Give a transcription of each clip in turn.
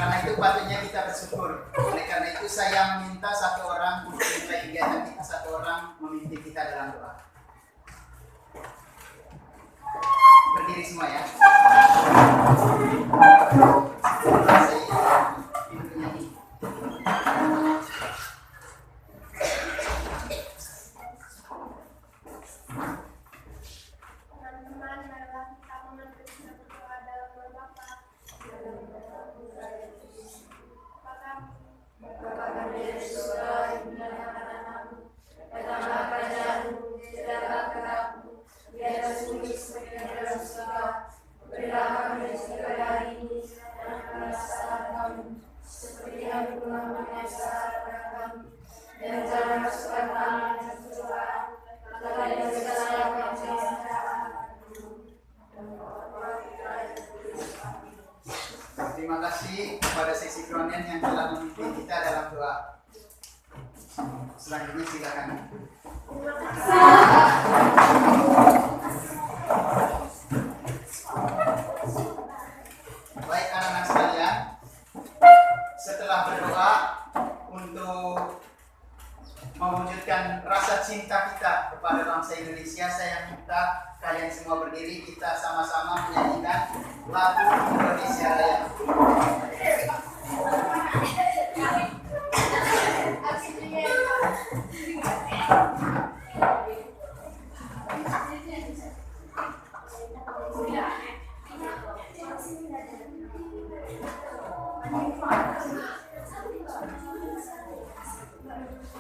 Karena itu patutnya kita bersyukur. Oleh karena itu saya meminta satu orang untuk memulai kegiatan kita, satu orang memimpin kita dalam doa. Berdiri semua ya. Terima kasih kepada seksi kerohanian yang telah memimpin kita dalam doa. Selanjutnya silakan. Baik anak-anak sekalian, setelah berdoa untuk mewujudkan rasa cinta kita kepada bangsa Indonesia, saya minta kalian semua berdiri, kita sama-sama menyanyikan lagu Indonesia Raya.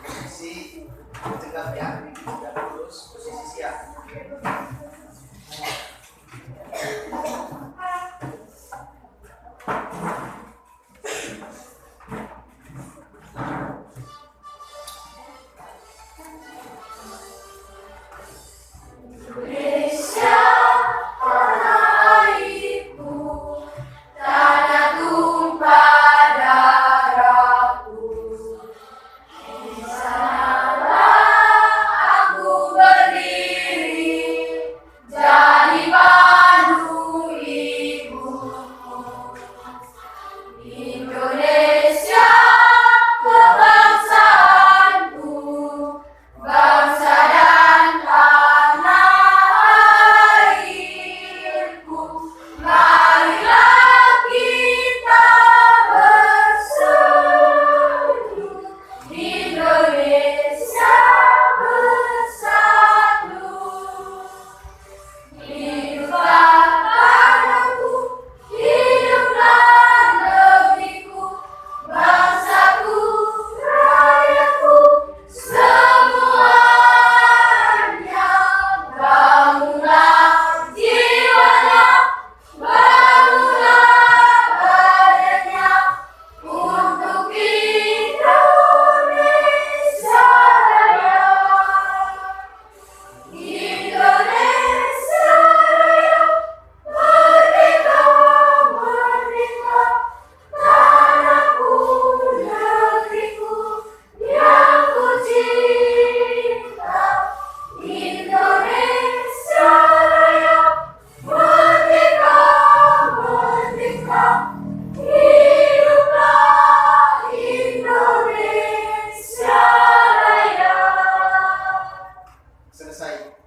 Posisi tegap ya, tegap lurus, posisi siap.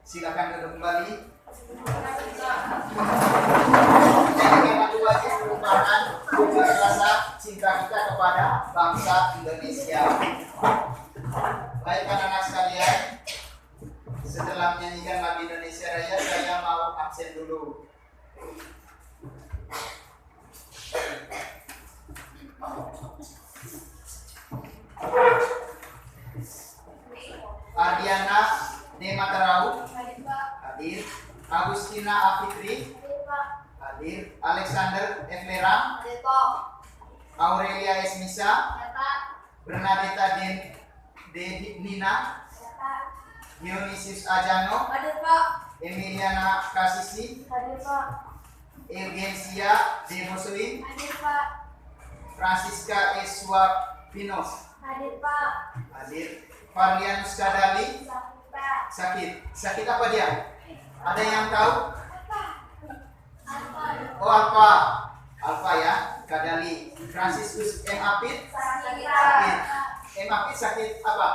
Silakan duduk kembali. Jangan aku wajib merupakan wujud rasa cinta kita kepada bangsa Indonesia. Baik anak-anak sekalian, setelah menyanyikan lagu Indonesia Raya, saya mau absen dulu. Ardiana Dematarau hadir, Agustina Afitri hadir, Alexander Eflera, Aurelia Esmisa, Bernadetta Nina, Dionysius Ajano, Emiliana Kasisi, Eugensia Demosuin, Francisca Eswa Pinos, hadir, Farlianus Kadali, sakit apa dia? Ada yang tahu? Oh apa? Alfa ya, Kadali. Franciscus M. Apit Sakit. sakit. M. Apit sakit apa?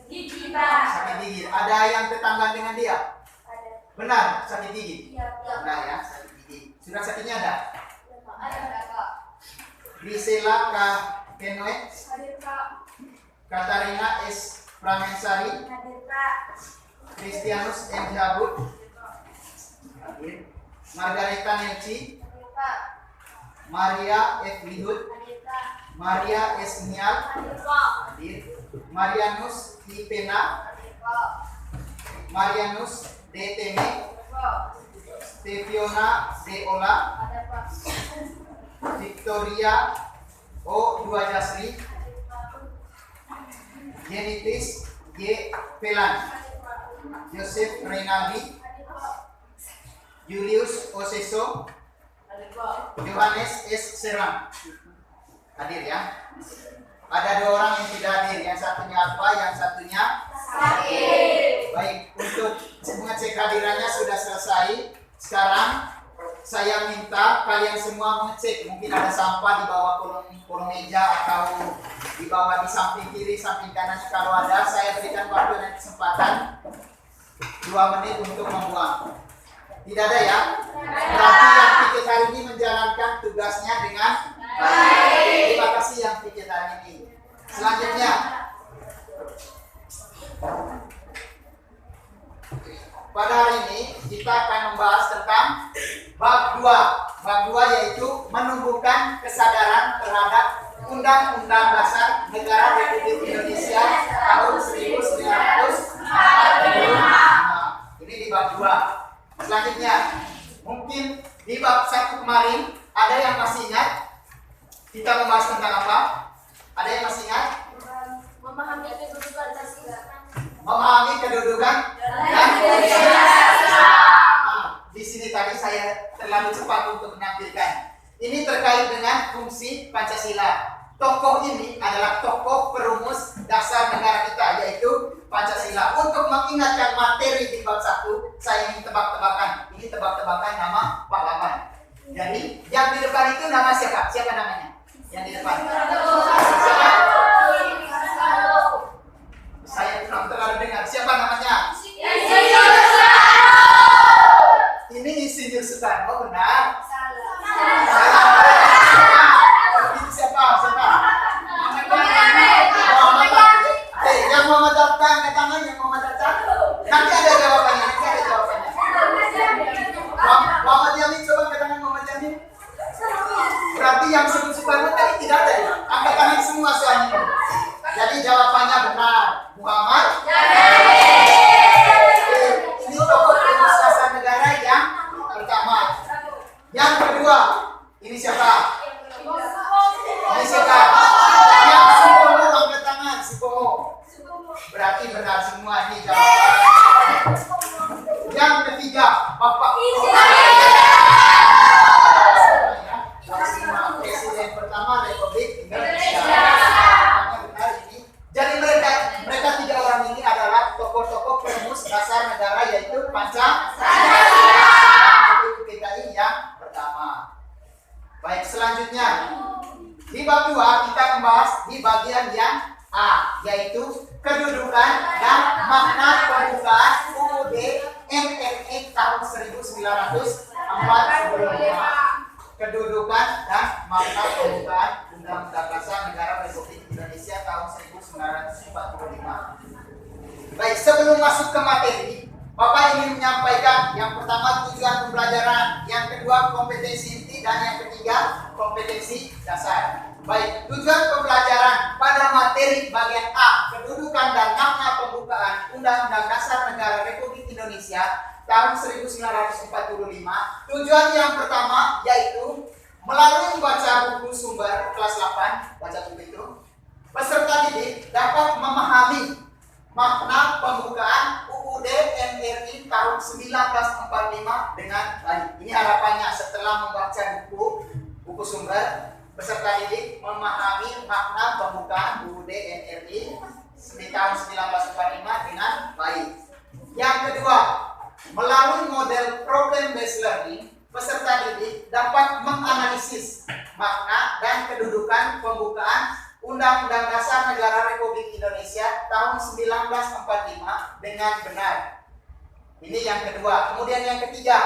Gigi. Sakit gigi. Ada yang tetangga dengan dia? Ada. Benar, sakit gigi. Iya. Benar ya, sakit gigi. Sudah sakitnya ada? Ada Kak. Grisela K. Kenoe, Hadir Kak. Katarina S. Pramensari, Hadir Kak. Christianus M. Jabut, Margareta Nelci, Hadir Kak. Maria F. Lihut, Hadir Kak. Maria S. Nial, Hadir Kak. hadir. Marianus I. Pena, Hadir Kak. Marianus D. Teme, Hadir Kak. Steviona D. Ola, Ada Kak. Victoria O. Dua Jasri, Hadir Kak. Genitis G. Pelan, Hadir Kak. Joseph Reynaldi, Hadir Kak. Julius Oseso, Hadir Kak. Yohanes S. Serang. Hadir ya. Ada 2 orang yang tidak hadir, yang satunya apa, yang satunya Sakit. baik. Untuk mengecek hadirannya sudah selesai. Sekarang saya minta kalian semua mengecek. Mungkin ada sampah di bawah kolong meja atau di bawah di samping kiri, samping kanan. Kalau ada, saya berikan waktu dan kesempatan 2 menit untuk membuang. Tidak ada ya? Berarti yang pikir hari ini menjalankan tugasnya dengan baik. Terima kasih yang pikir hari ini. Selanjutnya, pada hari ini kita akan membahas tentang bab 2. Bab 2 yaitu menumbuhkan kesadaran terhadap Undang-Undang Dasar Negara Republik Indonesia tahun 1945. Ini di bab 2. Selanjutnya, mungkin di bab 1 kemarin ada yang masih ingat kita membahas tentang apa? Ada yang masih ingat? Memahami kedudukan Pancasila. Memahami kedudukan dan fungsi. Di sini tadi saya terlalu cepat untuk menampilkan. Ini terkait dengan fungsi Pancasila. Tokoh ini adalah tokoh perumus dasar negara kita, yaitu Pancasila. Untuk mengingatkan materi di bab 1, saya ingin tebak-tebakan. Ini tebak-tebakan nama pahlawan. Jadi, yang di depan itu nama siapa? Siapa namanya? Yang di depan. Siapa? Saya kurang terlalu dengar. Siapa namanya? Ini Insinyur Soekarno, benar? Siapa? Yang Muhammad Hatta, angkat tangan yang Muhammad Hatta. Nanti ada jawabannya, Muhammad Yamin, coba angkat tangan Muhammad Yamin. Berarti yang sebut Soekarno tadi tidak ada ya? Angkat tangan semua soalnya. Jadi jawabannya benar, Muhammad Yamin. Ini tokoh perumus dasar negara yang pertama. Yang kedua, ini siapa? Ini siapa? Yang Supomo, angkat tangan, Supomo. Berarti benar semua ini jawaban. Yang ketiga, Bapak Presiden pertama Republik Indonesia. Benar ini. Jadi mereka 3 orang ini adalah tokoh-tokoh perumus dasar negara, yaitu Pancasila. Itu PKI yang pertama. Baik, selanjutnya di bab 2 kita membahas di bagian yang A, yaitu kedudukan dan makna pembukaan UUD MNE tahun 1945. Kedudukan dan makna pembukaan Undang-Undang Dasar Negara Republik Indonesia tahun 1945. Baik, sebelum masuk ke materi, Bapak ingin menyampaikan yang pertama tujuan pembelajaran, yang kedua kompetensi inti, dan yang ketiga kompetensi dasar. Baik, tujuan pembelajaran pada materi bagian A, kedudukan dan makna pembukaan Undang-Undang Dasar Negara Republik Indonesia tahun 1945. Tujuan yang pertama yaitu melalui membaca buku sumber kelas 8, baca buku itu, peserta didik dapat memahami makna pembukaan UUD MRI tahun 1945 dengan baik. Ini harapannya setelah membaca buku sumber, peserta didik memahami makna pembukaan UUD MRI tahun 1945 dengan baik. Yang kedua, melalui model problem based learning, peserta didik dapat menganalisis makna dan kedudukan pembukaan Undang-Undang Dasar Negara Republik Indonesia tahun 1945 dengan benar. Ini yang kedua. Kemudian yang ketiga,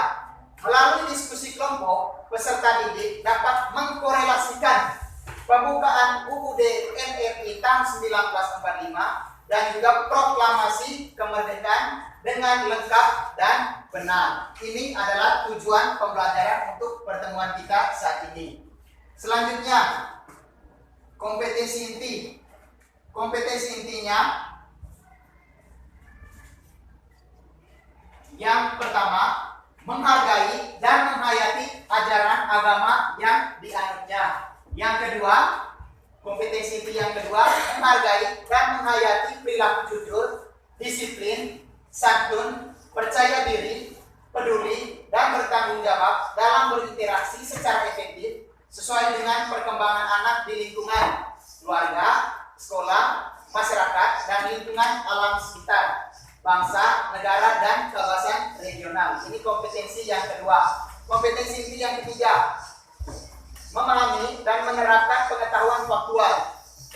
melalui diskusi kelompok, peserta didik dapat mengkorelasikan pembukaan UUD NRI tahun 1945 dan juga proklamasi kemerdekaan dengan lengkap dan benar. Ini adalah tujuan pembelajaran untuk pertemuan kita saat ini. Selanjutnya, kompetensi inti. Kompetensi intinya yang pertama, menghargai dan menghayati ajaran agama yang dianutnya. Yang kedua, kompetensi inti yang kedua, menghargai dan menghayati perilaku jujur, disiplin, santun, percaya diri, peduli, dan bertanggung jawab dalam berinteraksi secara efektif sesuai dengan perkembangan anak di lingkungan keluarga, sekolah, masyarakat, dan lingkungan alam sekitar, bangsa, negara, dan kawasan regional. Ini kompetensi yang kedua. Kompetensi inti yang ketiga, memahami dan menerapkan pengetahuan faktual,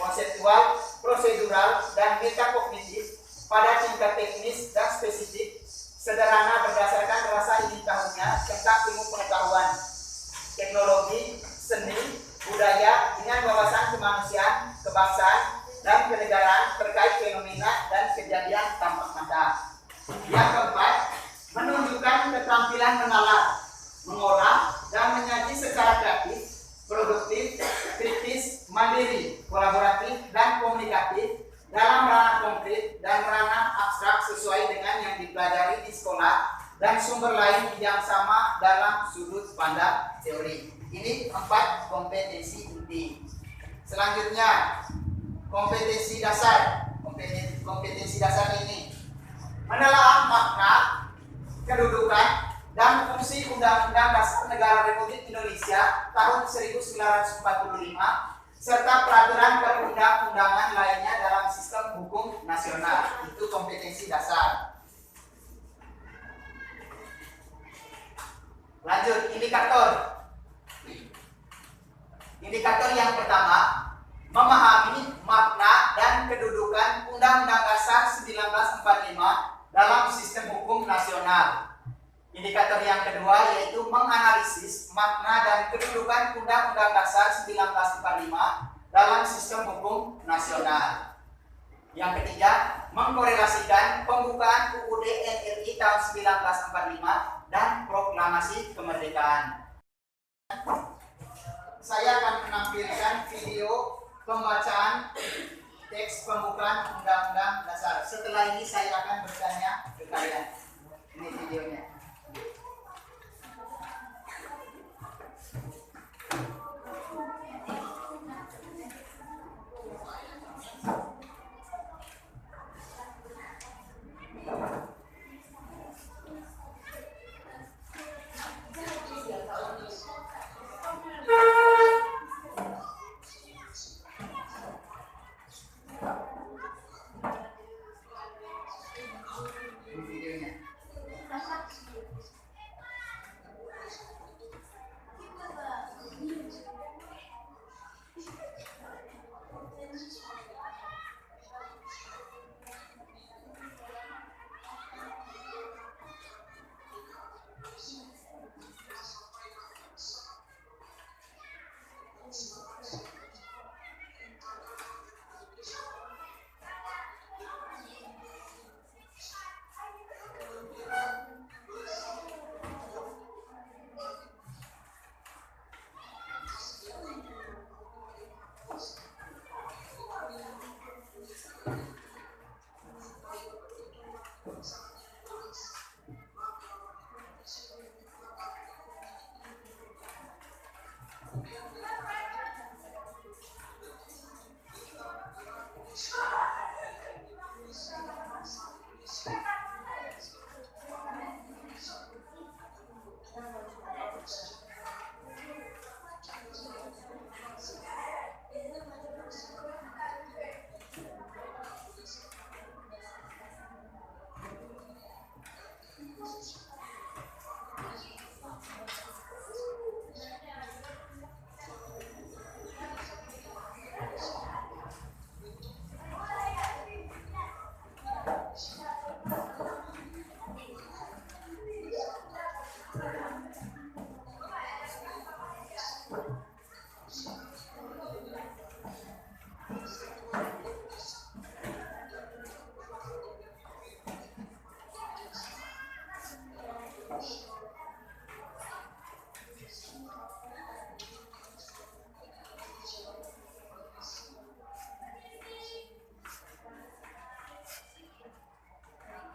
konseptual, prosedural, dan metakognitif pada tingkat teknis dan spesifik, sederhana berdasarkan rasa ingin tahunya tentang ilmu pengetahuan, teknologi, seni, budaya dengan wawasan kemanusiaan, kebangsaan, dan kenegaraan terkait fenomena dan kejadian tampak mata. Yang keempat, menunjukkan keterampilan menalar, mengolah, dan menyaji secara kreatif, produktif, kritis, mandiri, kolaboratif, dan komunikatif dalam ranah konkret dan ranah abstrak sesuai dengan yang dipelajari di sekolah dan sumber lain yang sama dalam sudut pandang teori. Ini 4 kompetensi inti. Selanjutnya, kompetensi dasar. Kompetensi dasar ini menelaah makna, kedudukan, dan fungsi Undang-Undang Dasar Negara Republik Indonesia tahun 1945 serta peraturan perundang-undangan lainnya dalam sistem hukum nasional. Itu kompetensi dasar. Lanjut, indikator. Indikator yang pertama, memahami makna dan kedudukan Undang-Undang Dasar 1945 dalam sistem hukum nasional. Indikator yang kedua yaitu menganalisis makna dan kedudukan Undang-Undang Dasar 1945 dalam sistem hukum nasional. Yang ketiga, mengkorelasikan pembukaan UUD NRI tahun 1945 dan proklamasi kemerdekaan. Saya akan menampilkan video pembacaan teks pembukaan Undang-Undang Dasar. Setelah ini saya akan bertanya ke kalian. Ini videonya.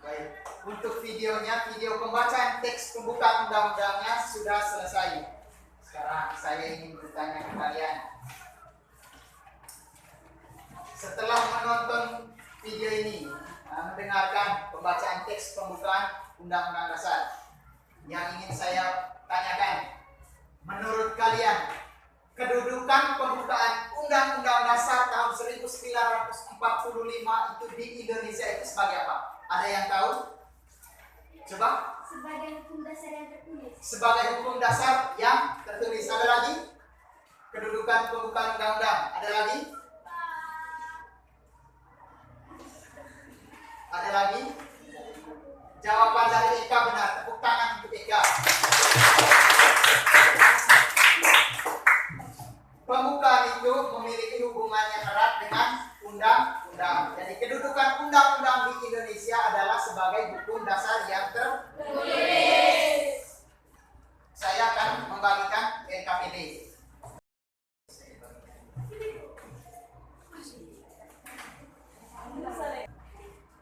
Baik, untuk videonya, video pembacaan teks pembukaan undang-undangnya sudah selesai. Sekarang saya ingin bertanya ke kalian. Setelah menonton video ini, mendengarkan pembacaan teks pembukaan Undang-Undang Dasar, yang ingin saya tanyakan, menurut kalian, kedudukan pembukaan Undang-Undang Dasar tahun 1945 itu di Indonesia itu sebagai apa? Ada yang tahu? Coba. Sebagai hukum dasar yang tertulis. Sebagai hukum dasar yang tertulis. Ada lagi? Kedudukan pembukaan undang-undang. Ada lagi? Ada lagi? Jawaban dari Eka benar. Tepuk tangan untuk Eka. Pembukaan itu memiliki hubungan yang erat dengan undang-undang. Jadi kedudukan undang-undang di Indonesia adalah sebagai hukum dasar yang tertulis. Saya akan membagikan LKPD.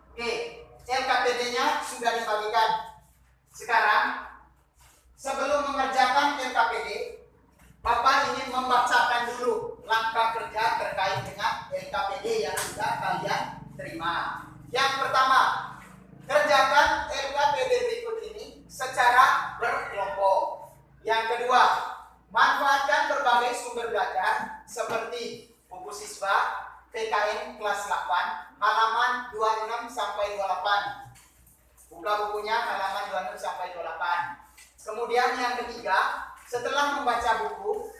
Oke, LKPD-nya sudah dibagikan. Sekarang, sebelum mengerjakan LKPD, Bapak ingin membacakan dulu langkah kerja terkait dengan LKPD yang sudah kalian terima. Yang pertama, kerjakan LKPD berikut ini secara berkelompok. Yang kedua, manfaatkan berbagai sumber belajar seperti buku siswa PKN kelas 8 halaman 26 sampai 28. Buka bukunya halaman 26 sampai 28. Kemudian yang ketiga, setelah membaca buku,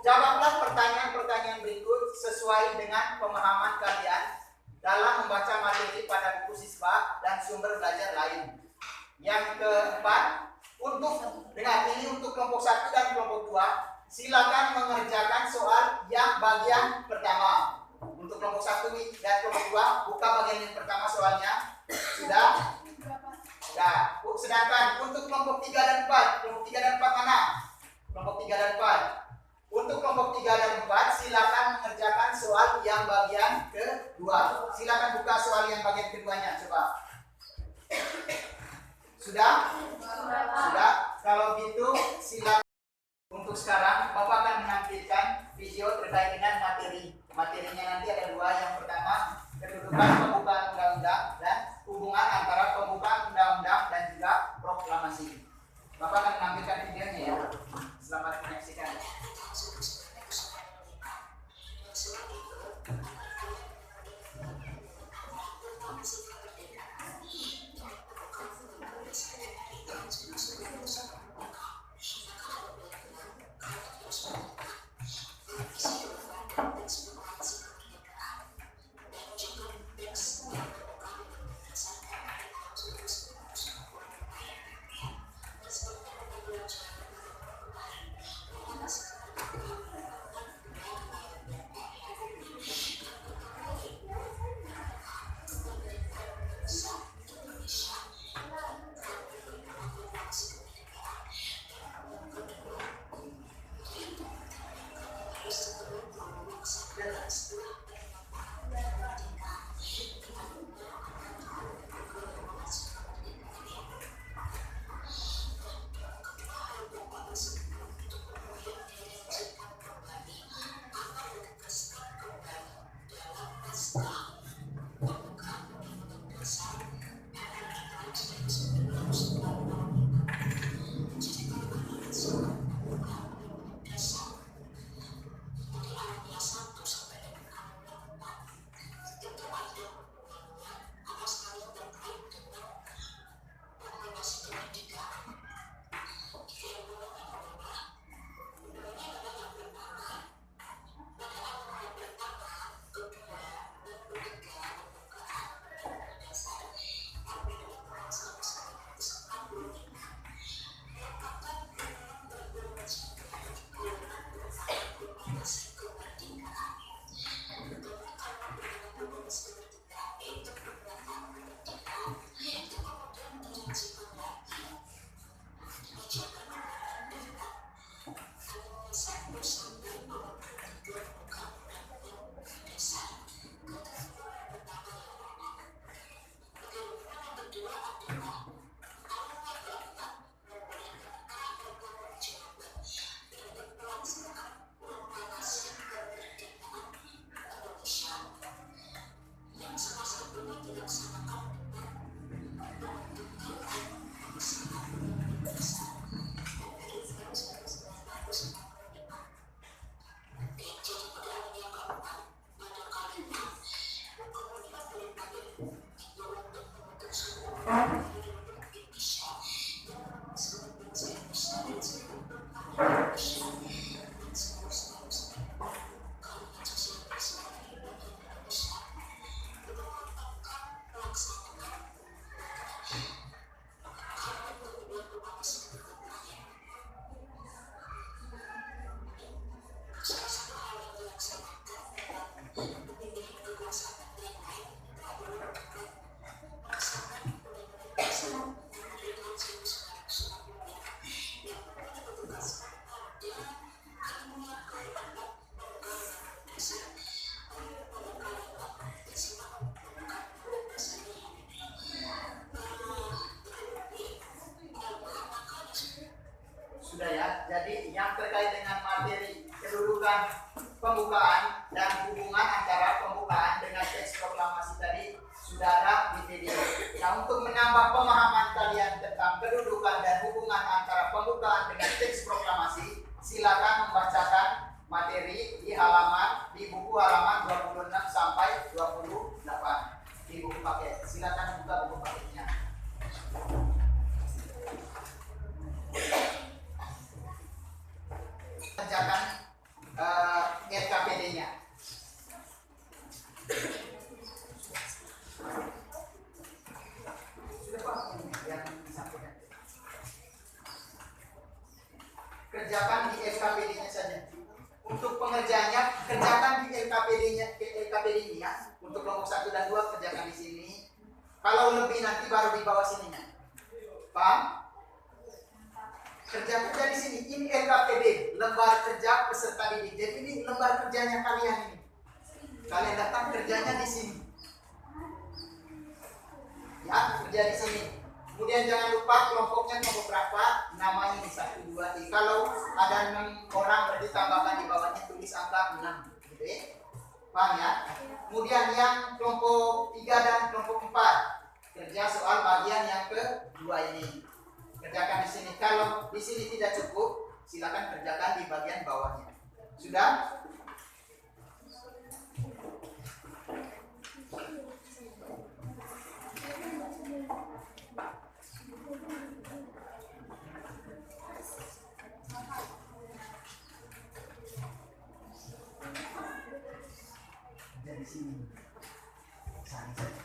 jawablah pertanyaan-pertanyaan berikut sesuai dengan pemahaman kalian dalam membaca materi pada buku siswa dan sumber belajar lain. Yang keempat, untuk kelompok 1 dan kelompok 2, silakan mengerjakan soal yang bagian pertama. Untuk kelompok 1 dan kelompok 2, buka bagian yang pertama soalnya. Sudah? Sudah. Sedangkan untuk kelompok 3 dan 4, kelompok 3 dan 4 mana? Kelompok 3 dan 4. Untuk kelompok 3 dan 4, silakan mengerjakan soal yang bagian kedua. Silakan buka soal yang bagian keduanya, coba. Sudah? Sudah? Kalau gitu, silakan. Untuk sekarang, Bapak akan menampilkan video terkait dengan materi. Materinya nanti ada dua. Yang pertama, kedudukan pembukaan undang-undang dan hubungan antara pembukaan undang-undang dan juga proklamasi. Bapak akan menampilkan videonya ya. Selamat menyaksikan. Jadi yang terkait dengan materi kedudukan pembukaan dan hubungan antara pembukaan dengan teks proklamasi tadi sudah ada di video. Nah, untuk menambah pemahaman kalian tentang kedudukan dan hubungan antara pembukaan dengan teks proklamasi, silakan membacakan materi di buku halaman 26 sampai 28 di buku paket. Silakan buka buku paketnya. Kerjakan RKPD-nya. Sudah Pak yang disampaikan. Kerjakan di RKPD-nya saja. Untuk pengerjaannya kerjakan di LKPD ini ya. Untuk kelompok 1 dan 2 kerjakan di sini. Kalau lebih nanti baru di bawah sininya. Paham? Kerja di sini. Ini LKPD, lembar kerja peserta didik. Jadi ini lembar kerjanya kalian ini. Kalian datang kerjanya di sini. Ya, kerja di sini. Kemudian jangan lupa kelompoknya kelompok berapa, namanya ini 1, 2, 3. Kalau ada 6 orang berarti tambahkan di bawahnya tulis angka 6. Gitu ya. Paham ya? Kemudian yang kelompok 3 dan kelompok 4 kerja soal bagian yang kedua ini. Kerjakan di sini. Kalau di sini tidak cukup, silakan kerjakan di bagian bawahnya. Sudah? Di sini. Sana saja.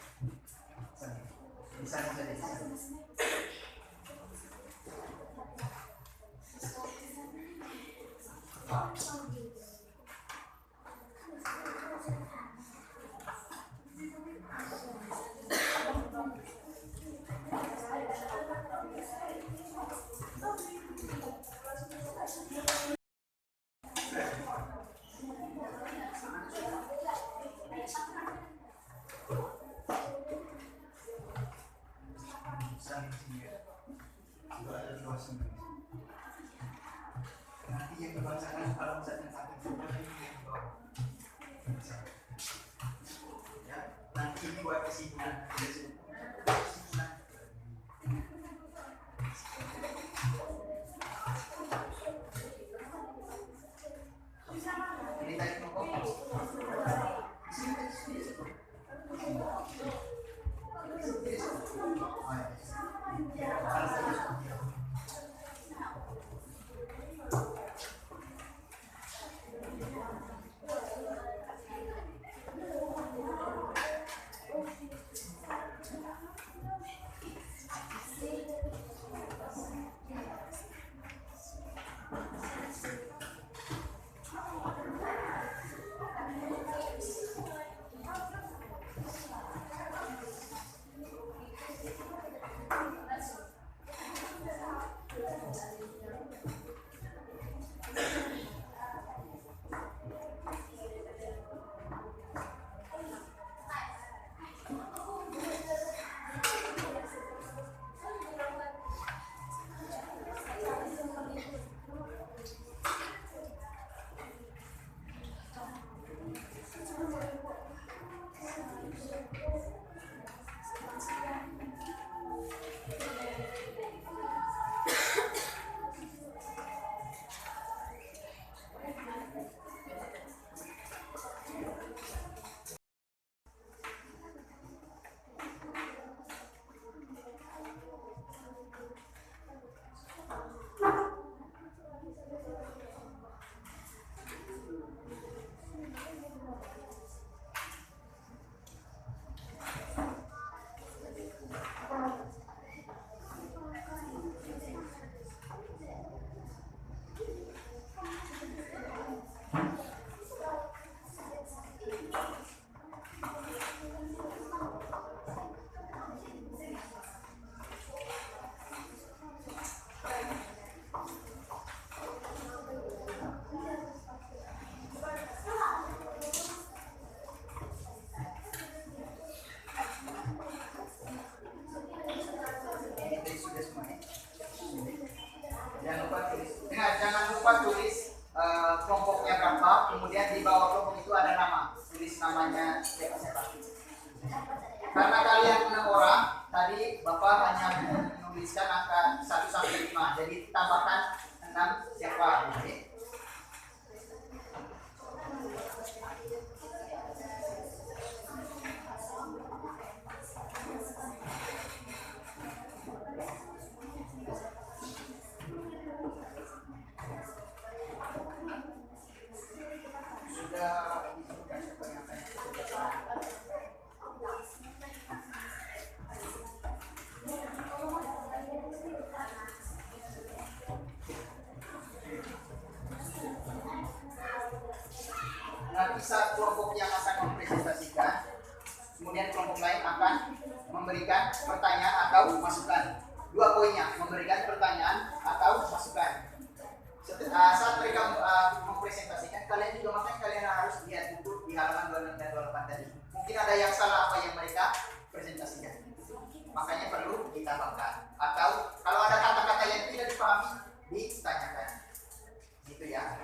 Di sana saja. Nanti yang dibacakan kalau misalnya satu ya, nanti ini buat kesimpulan. Ini tadi kelompok. namanya siapa? Karena kalian 6 orang, tadi Bapak hanya menuliskan angka 1 sampai 5. Jadi tambahkan 6 siapa? Oke. Sudah disebutkan siapa yang akan nah, bisa kelompok yang akan mempresentasikan, kemudian kelompok lain akan memberikan pertanyaan atau masukan. 2 poinnya, memberikan pertanyaan atau masukan. Saat mereka mempresentasikan, kalian juga makanya kalian harus lihat buku di halaman 26 dan 28 tadi. Mungkin ada yang salah apa yang mereka presentasikan. Makanya perlu ditambahkan. Atau kalau ada kata-kata yang tidak dipahami, ditanyakan. Gitu ya.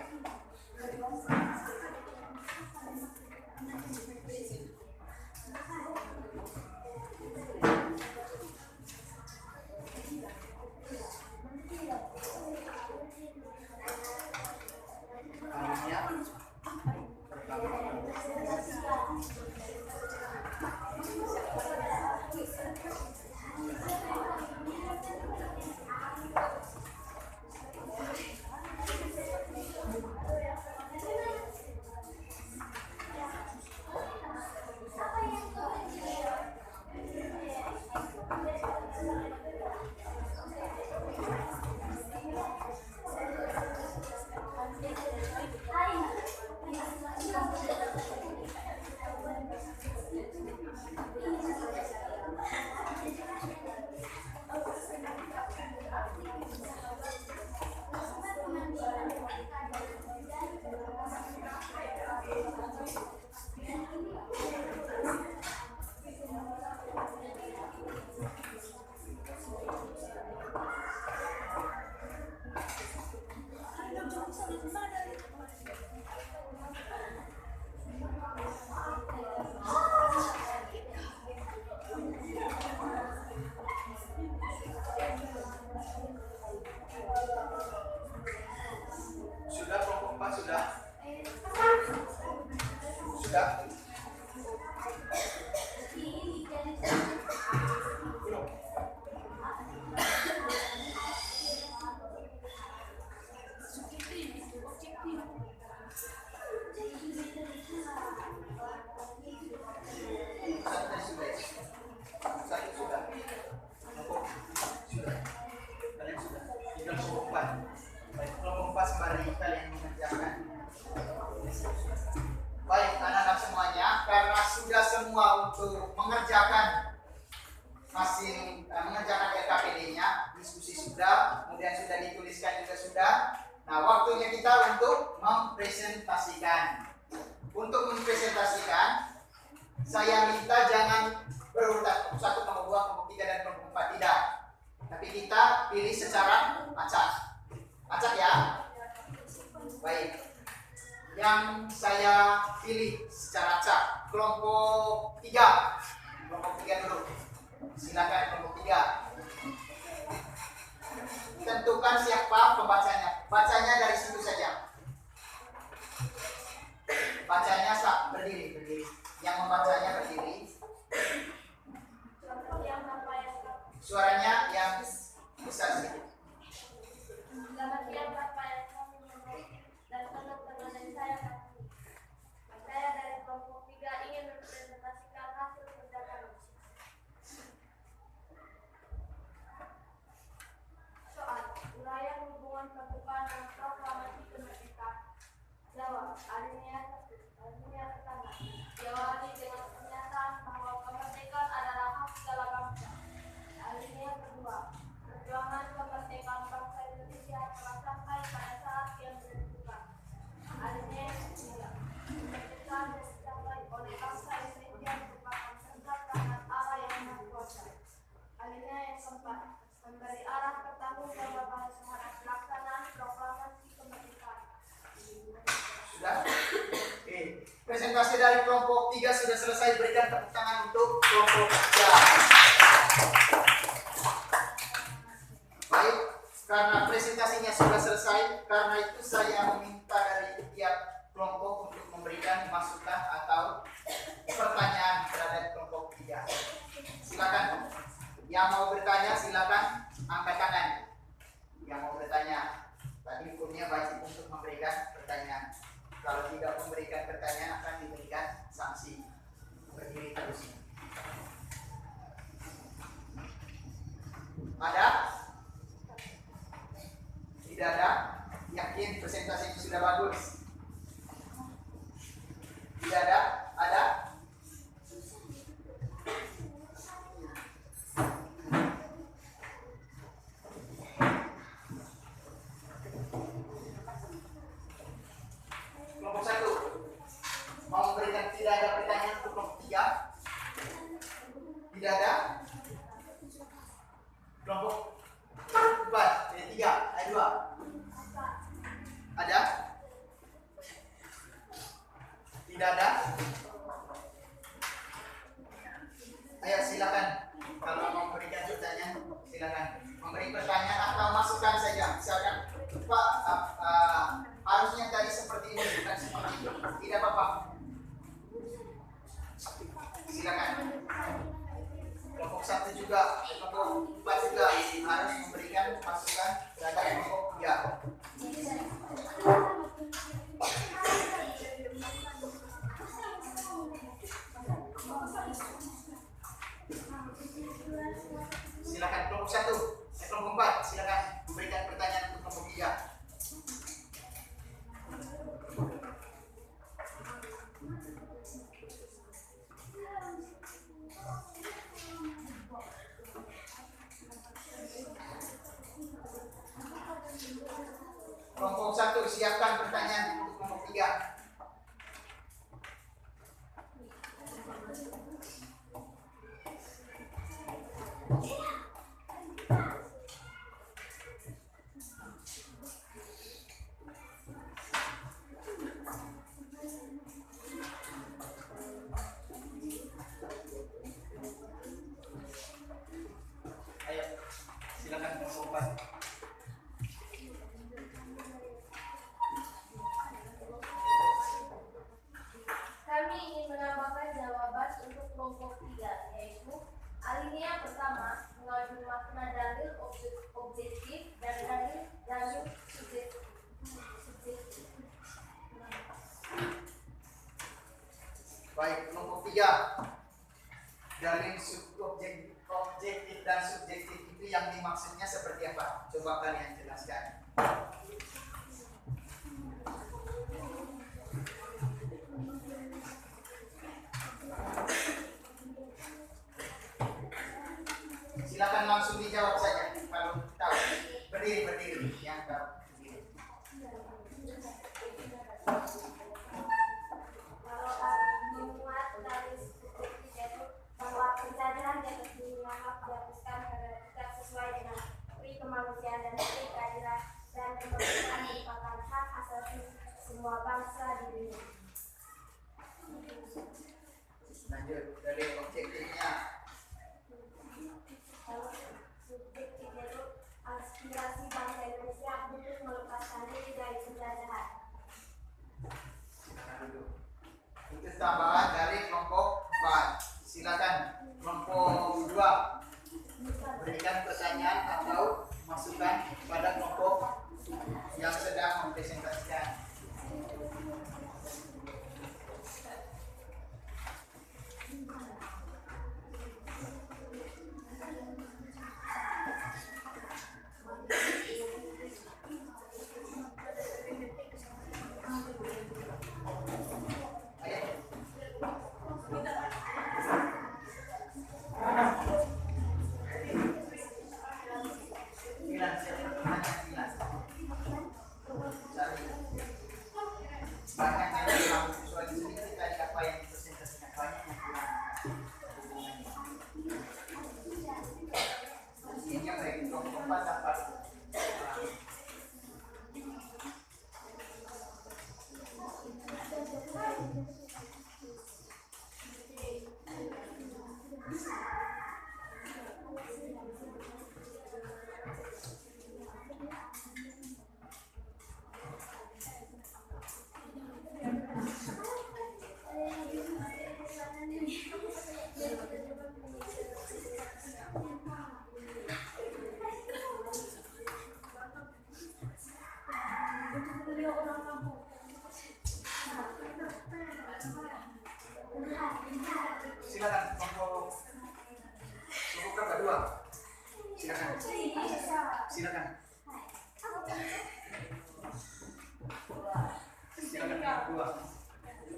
Sudah kelompok 4 sudah? Sudah? Belum? Satu sudah. Kelompok sudah. Kalian sudah. Tinggal kelompok 4. Baik, kelompok 4 sembari kalian mengerjakan. Baik, anak-anak semuanya, karena sudah semua untuk mengerjakan hasil mengerjakan LKPD-nya, diskusi sudah, kemudian sudah dituliskan juga sudah. Nah, waktunya kita untuk mempresentasikan. Untuk mempresentasikan, saya minta jangan berurutan kelompok 1, kelompok 2, kelompok 3, dan kelompok 4. Tidak. Tapi kita pilih secara acak. Acak ya. Baik. Yang saya pilih secara acak kelompok 3. Kelompok 3 dulu. Silakan kelompok 3. Tentukan siapa pembacanya. Bacanya dari situ saja. Bacanya berdiri. Yang membacanya berdiri. Suaranya yang besar sedikit. Selamat siang Bapak dan Ibu dan teman-teman dari saya. Saya dari kelompok 3 ingin mempresentasikan hasil kerja kami. Soal uraian hubungan kebukaan dan proklamasi kemerdekaan. Jawab, alinea 1, alinea pertama. Diawali dengan pernyataan bahwa kemerdekaan adalah hak segala bangsa. Alinea kedua, perjuangan kemerdekaan Presentasi dari kelompok 3 sudah selesai. Berikan tepuk tangan untuk kelompok 3. Baik, karena presentasinya sudah selesai, karena itu saya meminta dari tiap kelompok untuk memberikan masukan atau pertanyaan terhadap kelompok 3. Silakan. Yang mau bertanya silakan angkat tangan. Yang mau bertanya, tadi hukumnya wajib untuk memberikan pertanyaan. Kalau tidak memberikan pertanyaan akan diberikan sanksi. Berdiri terus. Ada? Tidak ada? Yakin presentasinya sudah bagus? Tidak ada? Ada? Kelompok 1 mau memberikan, tidak ada pertanyaan untuk kelompok 3? Tidak ada? Kelompok 4, 3, ada 2? Ada? Tidak ada? Ayo silakan. Kalau mau memberikan pertanyaan, silakan. Memberi pertanyaan atau masukan saja. Misalkan, Pak, harusnya tadi seperti ini, bukan seperti itu. Tidak apa-apa. Silakan. Kelompok 1 juga, kelompok 4 juga harus memberikan masukan terhadap kelompok 3. Silakan kelompok 1, kelompok 4, silakan memberikan pertanyaan untuk kelompok 3. Kelompok 1 siapkan pertanyaan untuk kelompok 3. Ayo, silakan kelompok 4. Kami ingin menambahkan jawaban untuk kelompok 3, yaitu alinea pertama mengandung makna dalil objektif dan dalil subjektif. Baik, kelompok 3. Dalil objektif dan subjektif itu yang dimaksudnya seperti apa? Coba kalian jelaskan. Silakan langsung dijawab saja. Kalau tahu, berdiri yang tahu. Berdiri. Kalau memuat dari subjektif yaitu bahwa kesadaran dan keseimbangan dihapuskan karena tidak sesuai dengan pri kemanusiaan dan pri keadilan dan kemerdekaan merupakan hak asasi semua bangsa di dunia. Lanjut dari objektifnya. Kalau subjektif yaitu aspirasi bangsa Indonesia untuk melepaskan diri dari penjajahan. Silakan duduk. Itu tambahan dari kelompok 4. Silakan kelompok 2 berikan pertanyaan atau masukan pada kelompok yang sedang mempresentasikan. Ayo.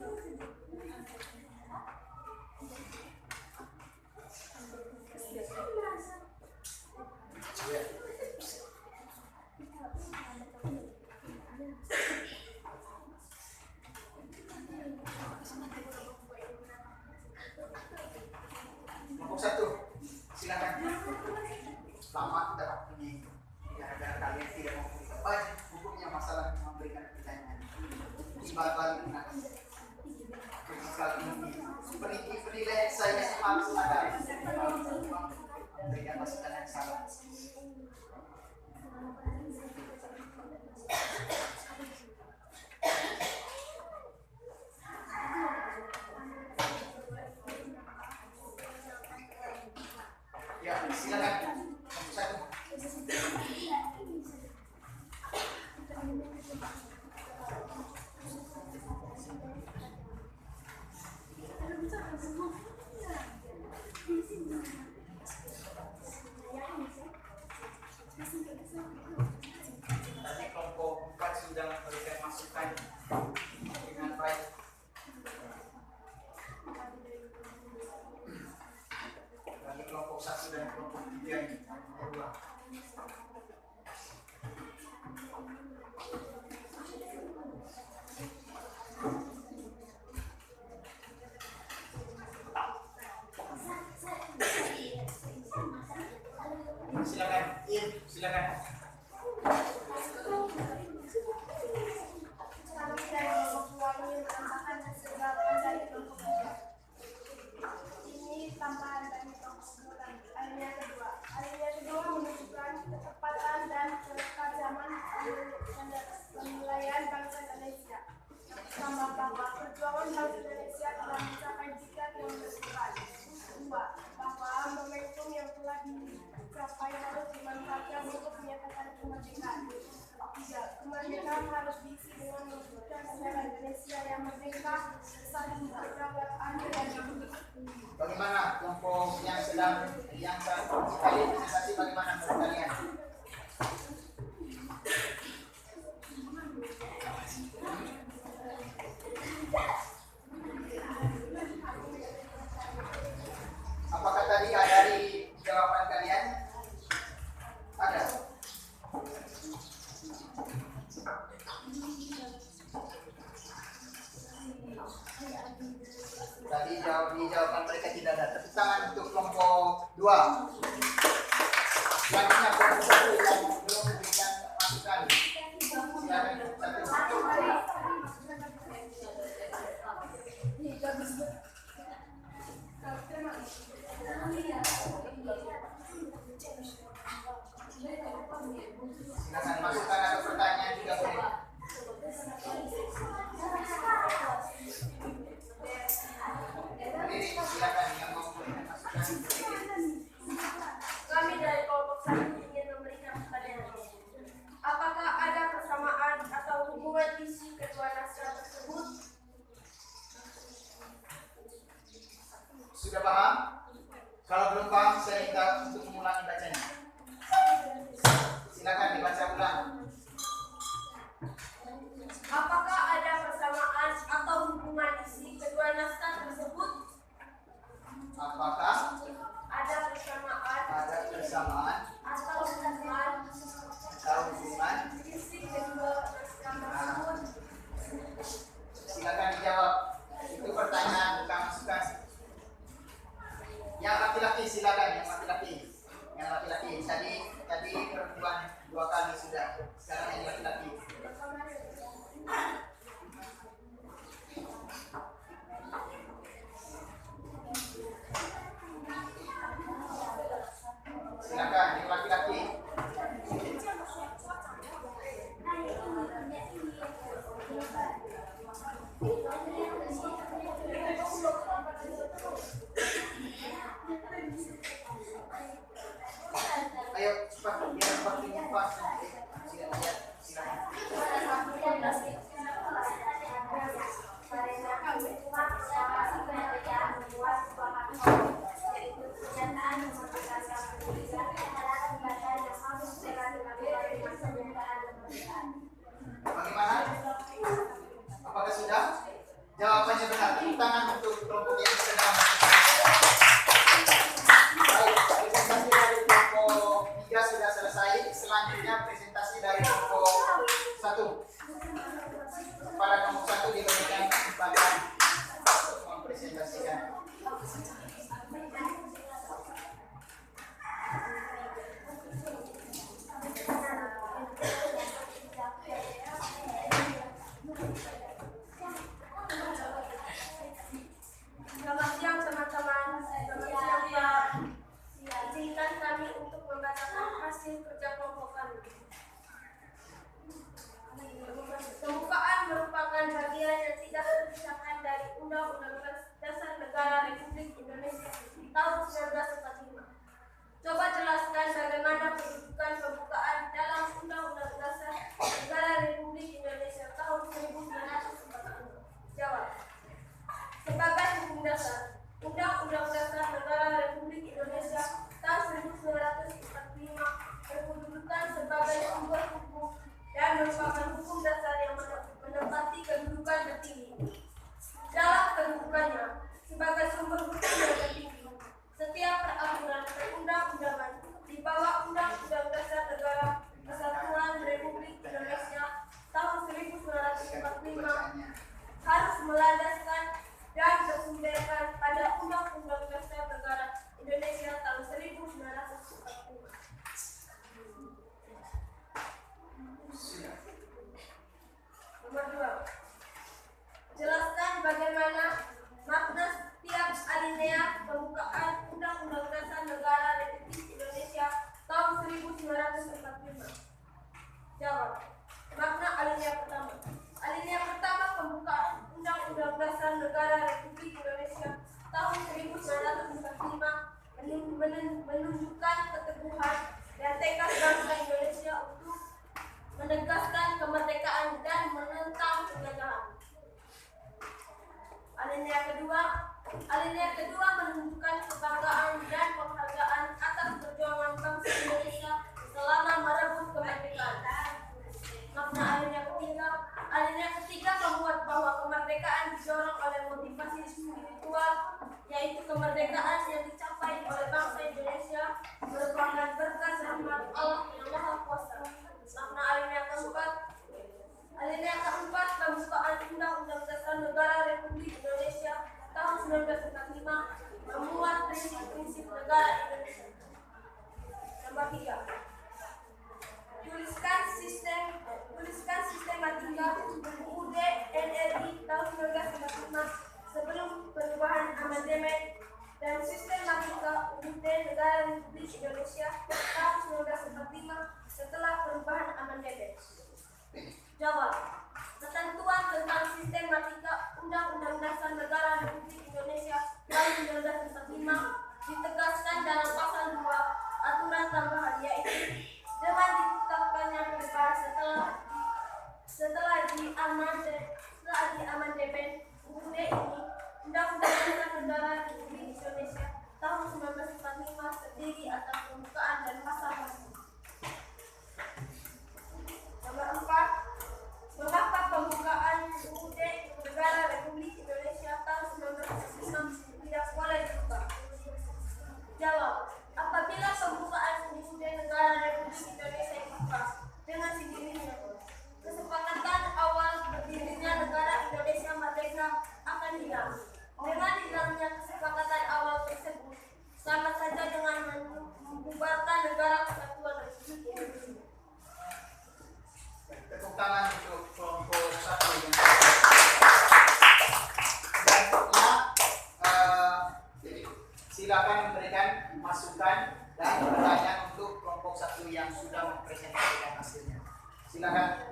Kelompok 1, silakan. Lama tidak ini gara-gara kalian tidak mau memberikan banyak bukunya masalah memberikan pertanyaan. Balik penilaian saya harus ada memberikan masukan yang salah. Ya, silakan. Satu. Tadi kelompok 4 sudah memberikan masukan dengan baik. Tadi kelompok 1 dan kelompok 3 ini berdua. Silakan, silakan. Kami dari kelompok 2 ingin menambahkan sebagian dari kelompok 3. Ini tambahan dari kelompok 2. Alinea kedua menunjukkan ketepatan dan ketajaman penilaian bangsa Indonesia. Tambah bahwa perjuangan bangsa Indonesia telah mencapai jika dilakukan. 2. Bahwa momentum yang telah dicapai harus dimanfaatkan untuk menyatakan kemerdekaan. 3. Kemerdekaan harus diisi dengan mewujudkan negara Indonesia yang merdeka, bersatu, berdaulat, adil, dan mandiri. Bagaimana kelompok yang sedang kalian presentasi bagaimana menurut kalian? Apakah tadi ada di jawaban kalian? Ada. Tadi di jawaban mereka tidak ada. Tepuk tangan untuk kelompok 2. Selanjutnya kelompok 1 yang belum memberikan masukan. Silakan kelompok 1. Silakan masukan atau pertanyaan juga boleh. Berdiri, silakan yang mau memberikan masukan. Kami dari kelompok 1 ingin memberikan pertanyaan. Apakah ada persamaan atau hubungan isi kedua naskah tersebut? Sudah paham? Kalau belum paham, saya minta untuk mengulangi bacanya. Silakan dibaca ulang. Apakah ada persamaan atau hubungan isi kedua naskah tersebut? Apakah Ada persamaan ada persamaan atau hubungan atau hubungan? isi kedua naskah tersebut? Silakan dijawab. Itu pertanyaan, bukan masukan. Yang laki-laki silakan, yang laki-laki. Yang laki-laki tadi perempuan 2 kali sudah. Sekarang yang laki-laki. Silakan merupakan hukum dasar yang menempati kedudukan tertinggi. Dalam kedudukannya sebagai sumber hukum yang tertinggi, setiap peraturan perundang-undangan di bawah Undang-Undang Dasar Negara Kesatuan Republik Indonesia tahun 1945 harus melandaskan dan bersumberkan pada Undang-Undang Dasar Negara Indonesia tahun 1945. Nomor 2. Jelaskan bagaimana makna setiap alinea pembukaan Undang-Undang Dasar Negara Republik Indonesia tahun 1945. Jawab. Makna alinea pertama. Alinea pertama pembukaan Undang-Undang Dasar Negara Republik Indonesia tahun 1945 menunjukkan keteguhan dan tekad bangsa Indonesia untuk menegaskan kemerdekaan dan menentang penjajahan. Alinea kedua menunjukkan kebanggaan dan penghargaan atas perjuangan bangsa Indonesia selama merebut kemerdekaan. Makna alinea ketiga membuat bahwa kemerdekaan didorong oleh motivasi spiritual, yaitu kemerdekaan yang dicapai oleh bangsa Indonesia merupakan berkat rahmat Allah yang Maha Kuasa. Makna alinea keempat pembukaan Undang-Undang Dasar Negara Republik Indonesia tahun 1945 memuat prinsip-prinsip negara Indonesia. Nomor 3. Tuliskan sistematika UUD NRI tahun 1945 sebelum perubahan amandemen dan sistematika UUD Negara Republik Indonesia tahun 1945 setelah perubahan amandemen. Jawab. Ketentuan tentang sistematika Undang-Undang Dasar Negara Republik Indonesia tahun 1945 ditegaskan dalam pasal 2 aturan tambahan, yaitu dengan ditetapkannya perubahan setelah diamandemen UUD ini, Undang-Undang Dasar Negara Republik Indonesia tahun 1945 terdiri atas pembukaan dan pasal-pasal. Nomor 4. Mengapa pembukaan UUD Negara Republik Indonesia tahun 1945 tidak boleh diubah? Jawab. Apabila pembukaan UUD Negara Republik Indonesia diubah dengan sendirinya, kesepakatan awal berdirinya negara Indonesia merdeka akan hilang. Dengan hilangnya kesepakatan awal tersebut, sama saja dengan membubarkan negara kesatuan Republik Indonesia. Tepuk tangan untuk kelompok 1 yang selanjutnya, silakan memberikan masukan dan pertanyaan untuk kelompok 1 yang sudah mempresentasikan hasilnya. Silakan.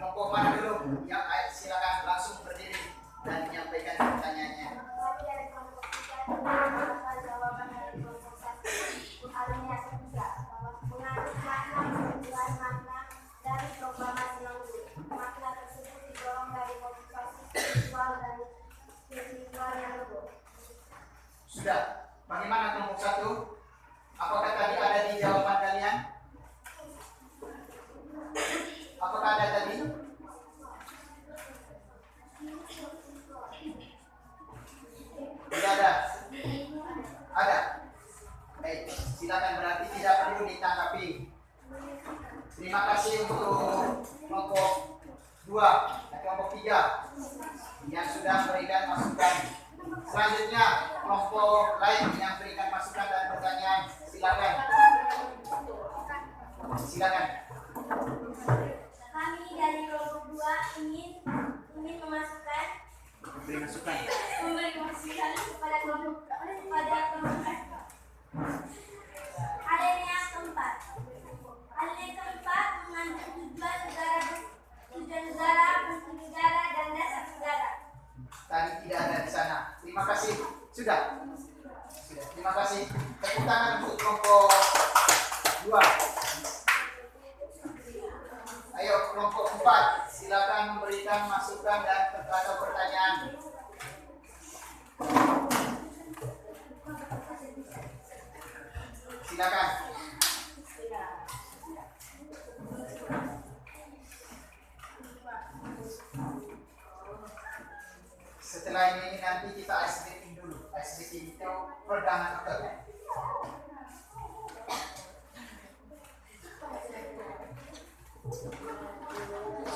Kelompok mana dulu? Ya, silakan langsung berdiri dan menyampaikan pertanyaannya. Kami dari kelompok 3 jawaban dari kelompok 1. Alinea ketiga mengandung makna dari proklamasi Langgur. Makna tersebut didorong dari motivasi spiritual dan spiritual yang luhur. Sudah. Bagaimana kelompok 1? Apakah tadi ada di jawaban kalian? Apakah ada tadi? Tidak ada. Ada. Baik, silakan, berarti tidak perlu ditanggapi. Terima kasih untuk kelompok 2 dan kelompok 3 yang sudah memberikan masukan. Selanjutnya kelompok lain yang berikan masukan dan pertanyaan, silakan. Silakan. Kami dari kelompok 2 ingin memasukkan Beri masukan. memberi masukan kepada kelompok alinea keempat. Alinea keempat mengandung tujuan negara, fungsi negara, dan dasar negara. Tadi tidak ada di sana. Terima kasih. Sudah. Terima kasih. Tepuk tangan untuk kelompok 2. Ayo kelompok 4, silakan memberikan masukan dan atau pertanyaan. Silakan. Setelah ini nanti kita ice breaking dulu. Ice breaking itu peregangan otot.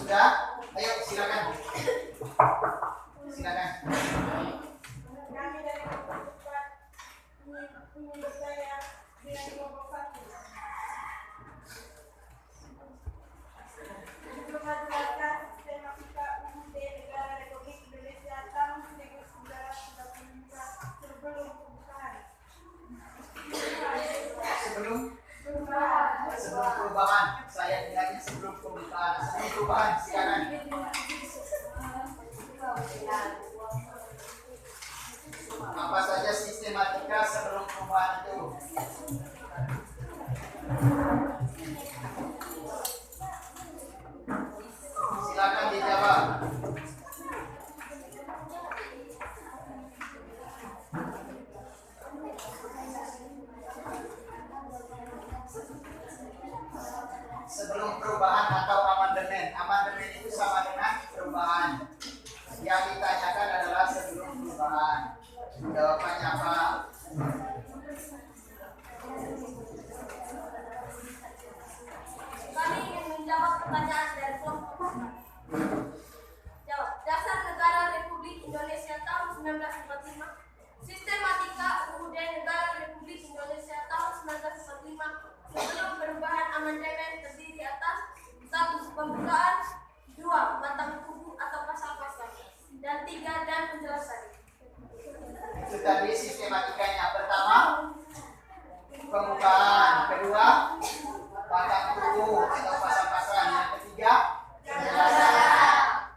Sudah? Ayo silakan. Silakan. Kami dari kelompok 4 ingin saya dengan kelompok 1. Untuk menjelaskan sistematika UUD Negara Republik Indonesia tahun 1945 sebelum pembukaan. Sebelum perubahan. Saya bilangnya sebelum pembukaan. Sebelum perubahan, silakan. Apa saja sistematika sebelum perubahan itu? Silakan dijawab. Sebelum perubahan atau amandemen. Amandemen itu sama dengan perubahan. Yang ditanyakan adalah sebelum perubahan. Jawabannya apa? Kami ingin menjawab pertanyaan dari kelompok 4. Jawab. Dasar Negara Republik Indonesia tahun 1945. Sistematika UUD Negara Republik Indonesia tahun 1945 sebelum perubahan amandemen terdiri atas 1. Pembukaan, 2. Batang tubuh atau pasal-pasal, dan 3. Dan penjelasan. Itu tadi sistematikanya. Pertama, pembukaan. Kedua, batang tubuh atau pasal-pasal. Yang ketiga, penjelasan.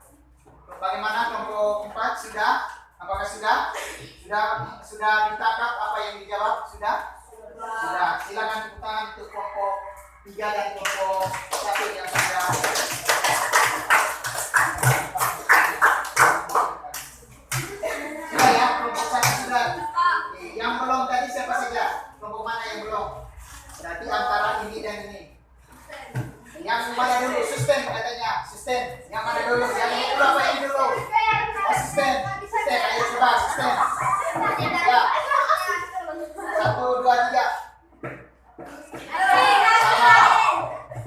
Bagaimana kelompok 4 sudah? Apakah sudah? Sudah ditangkap apa yang dijawab? Sudah? Sudah. Silakan tepuk tangan untuk kelompok 3 dan kelompok 1 yang sudah. Sudah ya, kelompok 1 sudah. Yang belum tadi siapa saja? Kelompok mana yang belum? Berarti antara ini dan ini. Yang mana dulu? Susten katanya. Susten. Yang mana dulu? Yang ini dulu apa ini dulu? Oh, susten. Susten. Ayo coba susten. Ya. 1, 2, 3.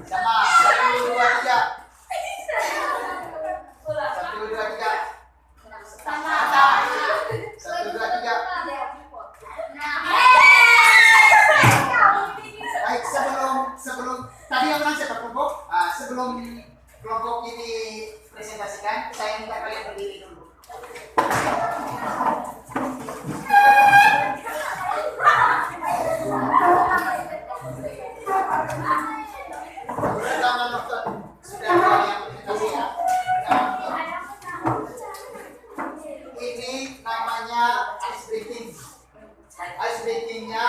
Sama. 1, 2, 3. 1, 2, 3. Sama. 1, 2, 3. Baik, sebelum tadi yang menang siapa kelompok? Sebelum kelompok ini presentasikan, saya minta kalian berdiri dulu. Pertama dokter, sudah ada yang presentasi ya? Ini namanya ice breaking. Ice breakingnya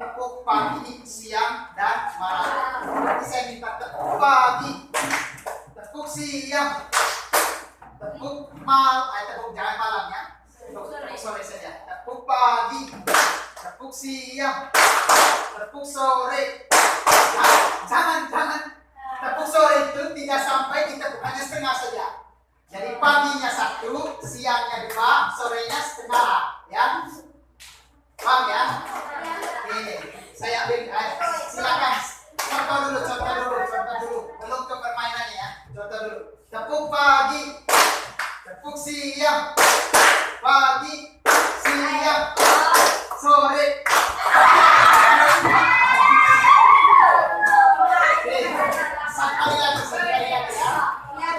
tepuk pagi, siang, dan malam. Nanti saya minta tepuk pagi, tepuk siang, tepuk tepuk jangan malam ya. Tepuk sore saja. Tepuk pagi, tepuk siang, tepuk sore. Jangan tepuk sore itu tidak sampai ditepuk, hanya setengah saja. Jadi paginya 1, siangnya 2, sorenya setengah, ya. Paham ya? Ini saya ambil, silakan. Contoh dulu. Belum ke permainannya ya. Contoh dulu. Tepuk pagi, tepuk siang, pagi, siang, sore. Oke,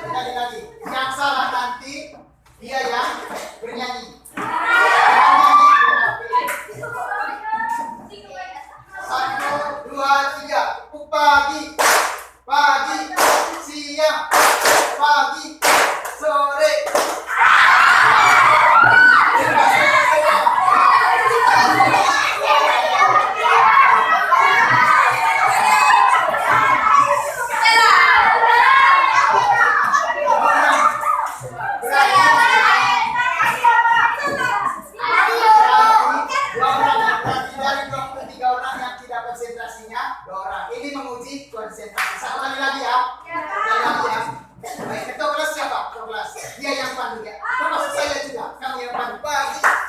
sekali lagi. Yang salah nanti dia yang bernyanyi. 1, 2, 3. Tepuk pagi, siang, pagi, sore.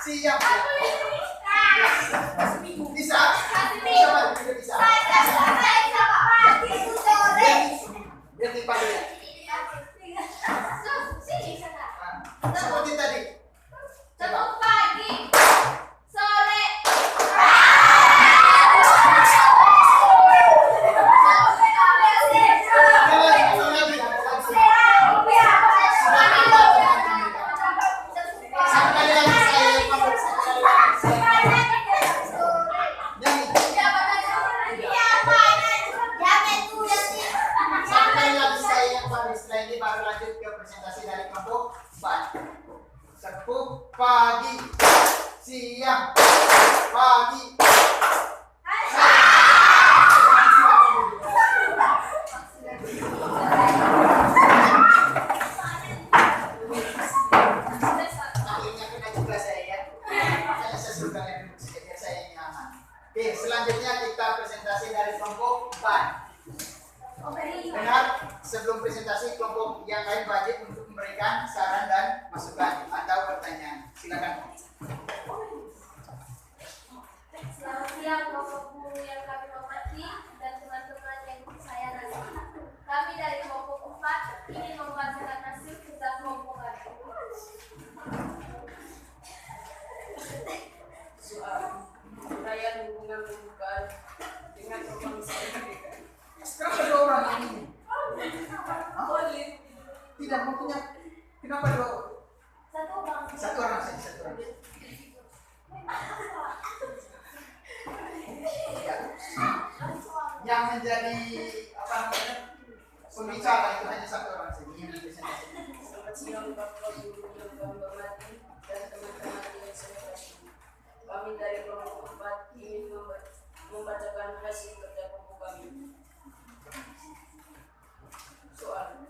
Siap. Bisa? Bisa, tidak bisa. Biar dipadu ya. Seperti tadi. Tepuk pagi, sore, Tepuk pagi, siang, pagi. Akhirnya kena juga saya ya. Makanya saya suruh kalian duduk sedikit biar saya yang nyaman. Oke, selanjutnya kita presentasi dari kelompok 4. Dengar, sebelum presentasi kelompok yang lain wajib untuk memberikan saran dan masukan atau pertanyaan. Silakan. Selamat siang Bapak Guru yang kami hormati dan teman-teman yang saya nasihat. Kami dari kelompok 4 ingin membacakan hasil kita kelompok kami. Soal uraian hubungan pembukaan dengan pemangsaan. Kenapa 2 orang ini? Tidak mempunyai. Kenapa 2? Satu orang Satu orang saja, satu orang. Ya. Yang menjadi apa namanya pembicara itu hanya satu orang saja yang presentasi. Selamat siang Bapak Guru yang kami hormati dan teman-teman yang saya kasihi. Kami dari kelompok 4 ingin membacakan hasil kerja kelompok kami. Soal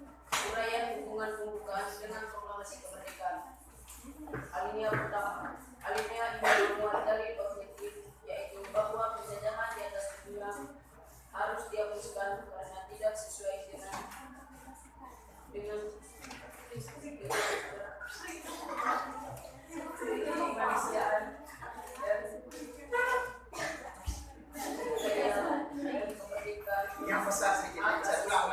uraian hubungan pembukaan dengan proklamasi kemerdekaan. Alinea pertama, alinea ini memuat dari objektif, yaitu bahwa penjajahan di atas dunia harus dihapuskan karena tidak sesuai dengan kemanusiaan dan kemerdekaan. Yang besar sedikit aja. Ulang.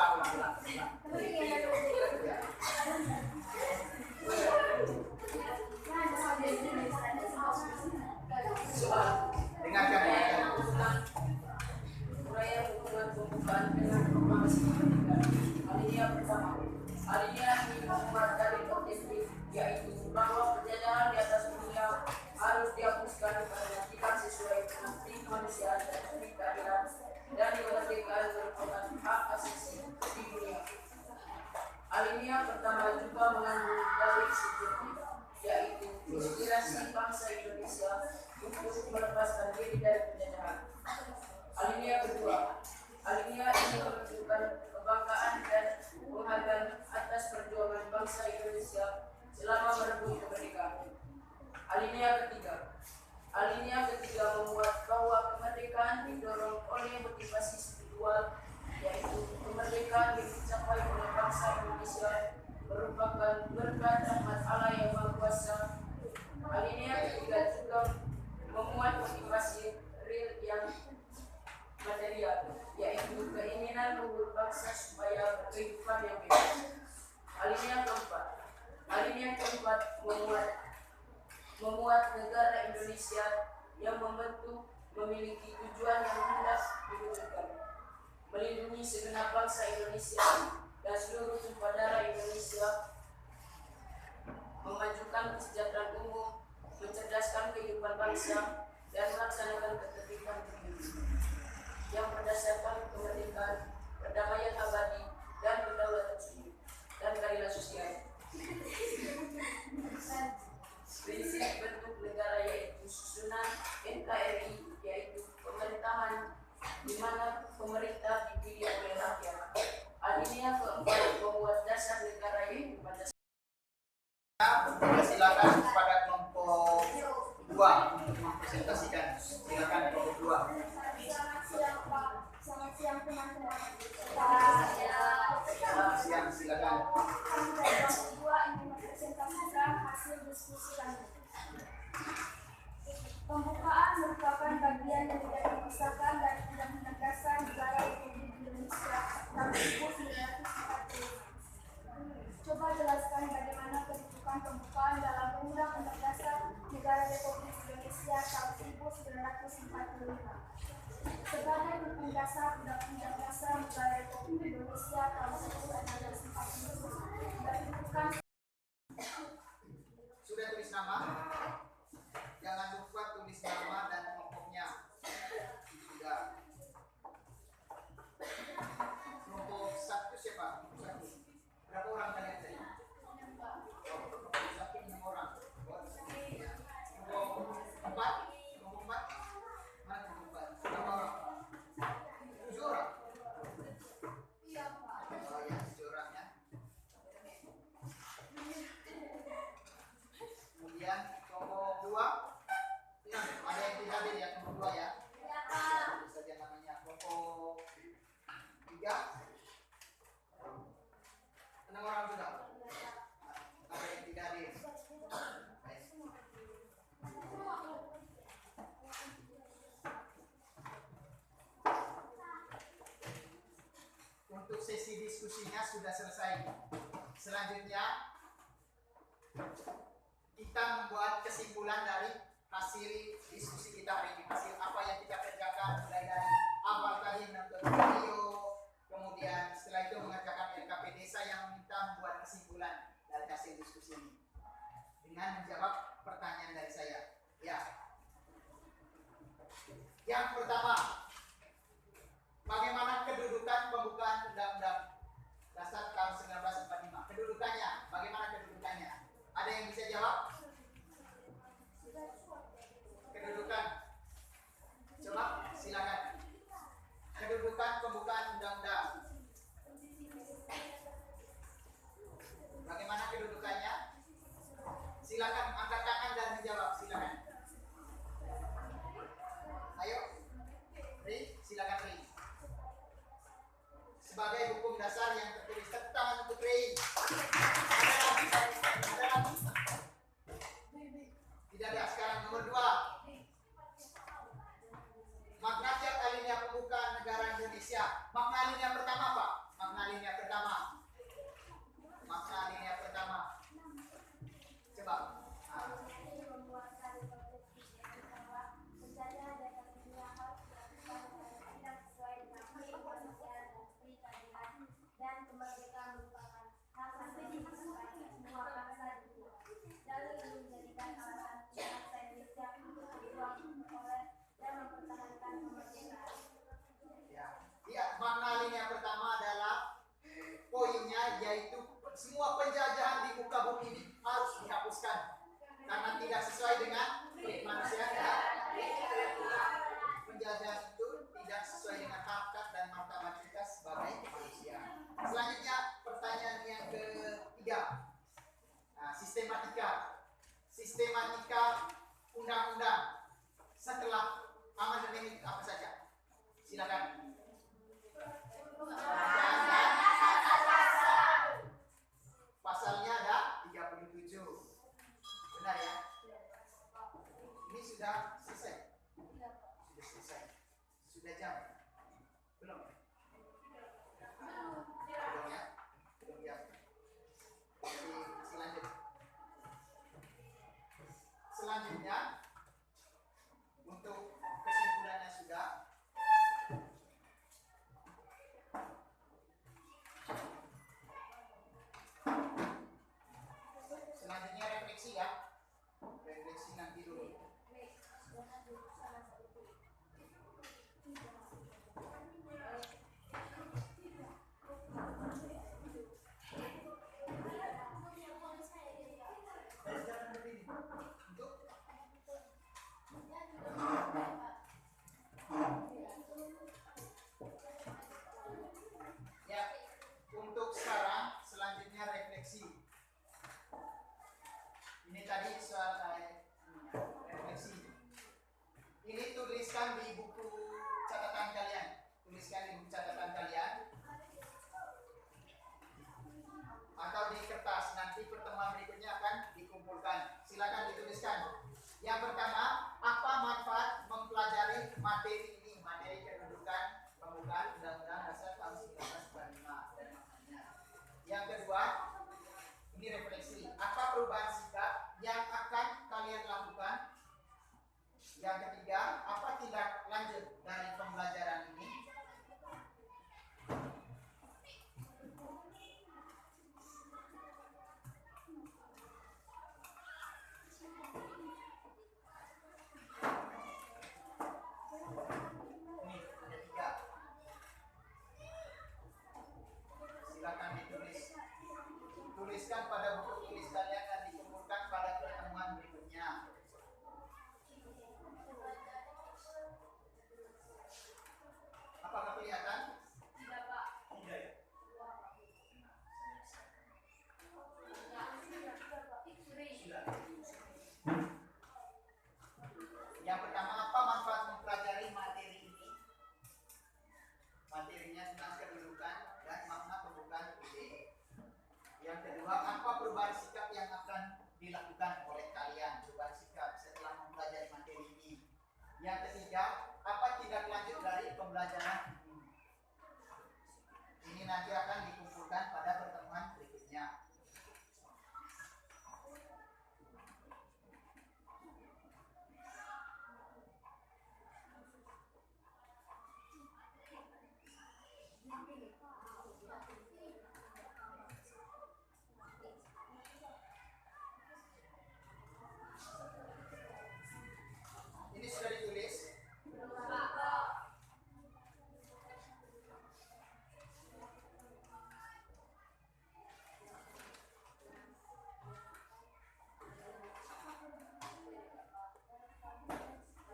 Soal Dengarkan ya. uraian hubungan pembukaan dengan proklamasi kemerdekaan. Alinea pertama, alinea ini memuat dari objektif, yaitu bahwa penjajahan di atas dunia harus dihapuskan karena tidak sesuai dengan kemanusiaan dan keadilan dan kemerdekaan merupakan hak asasi di dunia. Alinea pertama juga mengandung dalil subjektif, yaitu inspirasi bangsa Indonesia untuk melepaskan diri dari penjajahan. Alinea kedua, alinea ini menunjukkan kebanggaan dan penghargaan atas perjuangan bangsa Indonesia selama merebut kemerdekaan. Alinea ketiga memuat bahwa kemerdekaan didorong oleh motivasi spiritual, yaitu kemerdekaan yang dicapai oleh bangsa Indonesia merupakan berkat rahmat Allah yang Maha Kuasa. Alinea ketiga juga memuat motivasi real yang material, yaitu keinginan luhur bangsa supaya berkehidupan yang bebas. Alinea keempat memuat negara Indonesia yang membentuk memiliki tujuan yang hendak diwujudkan, melindungi segenap bangsa Indonesia dan seluruh tumpah darah Indonesia, memajukan kesejahteraan umum, mencerdaskan kehidupan bangsa, dan melaksanakan ketertiban pemilu yang berdasarkan kemerdekaan, perdamaian abadi, dan kedaulatan sumber dan keadilan sosial. Prinsip bentuk negara yaitu susunan NKRI, yaitu pemerintahan di mana pemerintah dipilih oleh rakyat. Alinea keempat membuat dasar negara yaitu Pancasila. Silakan kepada kelompok 2 untuk mempresentasikan. Silakan kelompok 2. Selamat siang Pak. Selamat siang teman-teman. yang menjadi pusaka dan Undang-Undang Dasar Negara Republik Indonesia tahun 1945. Coba jelaskan bagaimana kedudukan pembukaan dalam Undang-Undang Dasar Negara Republik Indonesia tahun 1945. Sebagai hukum dasar Undang-Undang Dasar Negara Republik Indonesia tahun 1945 kedudukan. Sudah tulis nama? Jangan lupa tulis nama dan kelompoknya. Sudah. Kelompok 1 siapa? Satu. Berapa orang kalian tadi? Kelompok 1 6 orang. Kelompok 4? Kelompok 4? Mana kelompok 4? Berapa orang? 7 orang? Iya, Pak. Oh ya, 7 orang ya. Kemudian kelompok 2. Nah, ada yang tidak hadir ya, kelompok 2 ya. Iya, Pak. Tulis saja namanya. Kelompok 3. 6 orang sudah. Ada yang tidak hadir. Baik. Untuk sesi diskusinya sudah selesai. Selanjutnya kita membuat kesimpulan dari hasil diskusi kita hari ini. Hasil apa yang kita kerjakan mulai dari awal tadi menonton video, kemudian setelah itu mengerjakan LKP desa yang meminta membuat kesimpulan dari hasil diskusi ini dengan menjawab pertanyaan dari saya. Ya. Yang pertama, bagaimana kedudukan pembukaan Undang-Undang Dasar tahun 1945? Kedudukannya, bagaimana kedudukannya? Ada yang bisa jawab? Kedudukan. Coba silakan. Kedudukan pembukaan undang-undang. Bagaimana kedudukannya? Silakan angkat tangan dan menjawab. Silakan. Ayo. Ri, silakan Ri. Sebagai hukum dasar yang tertulis, tepuk tangan untuk Ri. Ada lagi? Tidak ada. Sekarang nomor 2. Makna tiap alinea pembukaan negara Indonesia. Makna alinea pertama apa? Makna alinea pertama. Makna alinea pertama. Coba. Nah. Memuatkan Republik bahwa penjajahan dan dunia harus dilakukan tidak sesuai dengan kemanusiaan dan keadilan dan kemerdekaan merupakan hak asasi bagi semua bangsa di dunia. Dalil ini menjadikan alasan bangsa Indonesia untuk berjuang memperoleh dan mempertahankan kemerdekaan. Ya, makna alinea pertama adalah poinnya yaitu semua penjajahan di muka bumi ini harus dihapuskan karena tidak sesuai dengan kemanusiaan dan penjajahan itu tidak sesuai dengan hak dan martabat kita sebagai manusia. Selanjutnya pertanyaan yang ketiga. Nah, sistematika undang-undang setelah amandemen itu apa saja? Silakan. Pasalnya ada 37. Benar ya? Ini sudah selesai. Sudah selesai. Sudah jam. Belum? Belum ya? Belum jam. Selanjutnya untuk kesimpulannya sudah. Selanjutnya refleksi ya. Refleksi nanti dulu. Jangan berdiri. Untuk ya, untuk sekarang selanjutnya refleksi. Ini tadi soal refleksi. Ini tuliskan di buku catatan kalian. Tuliskan di buku catatan kalian. Atau di kertas. Nanti pertemuan berikutnya akan dikumpulkan. Silakan dituliskan. Yang pertama, apa manfaat mempelajari materi Yang ketiga, apa tindak lanjut dari pembelajaran ini? Ini nanti akan dikumpulkan pada pertemuan berikutnya. Ini sudah ditulis.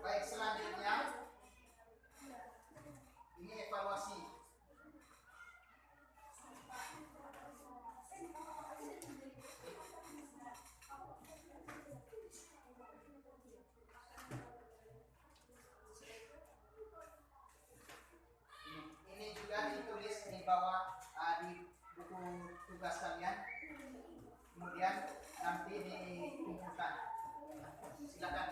Baik, selanjutnya ini evaluasi. Ini juga ditulis di bawah di buku tugas kalian. Kemudian nanti dikumpulkan. Silakan.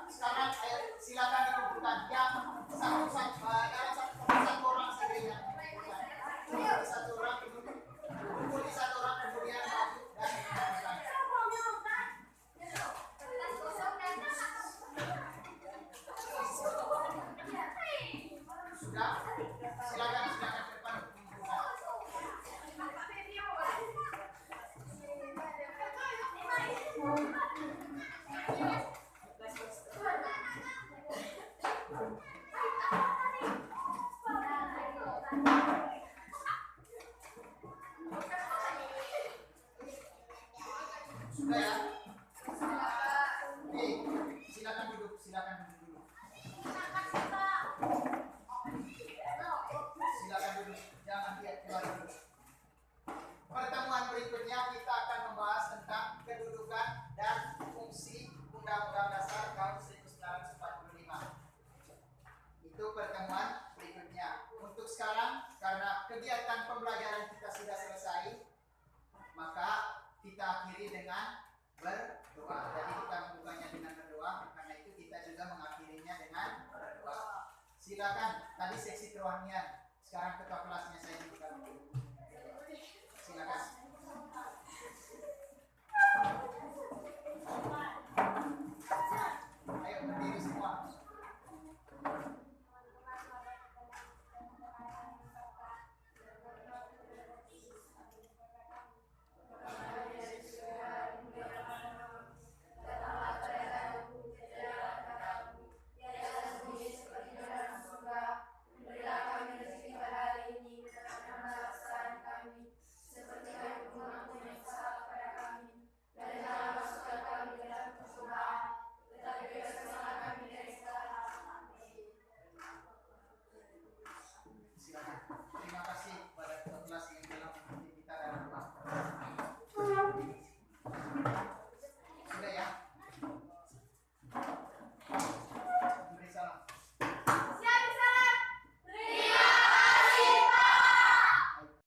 Sekarang silakan dikumpulkan yang dalam satu orang saja yang dikumpulkan. Satu orang kumpul di satu orang kemudian maju dan dikumpulkan. Sudah? Silakan ke depan kumpulkan. Sudah ya? Oke, silakan duduk dulu. Silakan duduk, jangan keluar dulu. Pertemuan berikutnya kita akan membahas tentang kedudukan dan fungsi Undang-Undang Dasar tahun 1945. Itu pertemuan berikutnya. Untuk sekarang, karena kegiatan pembelajaran kita sudah selesai, maka kita akhiri dengan berdoa. Jadi kita membukanya dengan berdoa, karena itu kita juga mengakhirinya dengan berdoa. Silakan, tadi seksi kerohanian.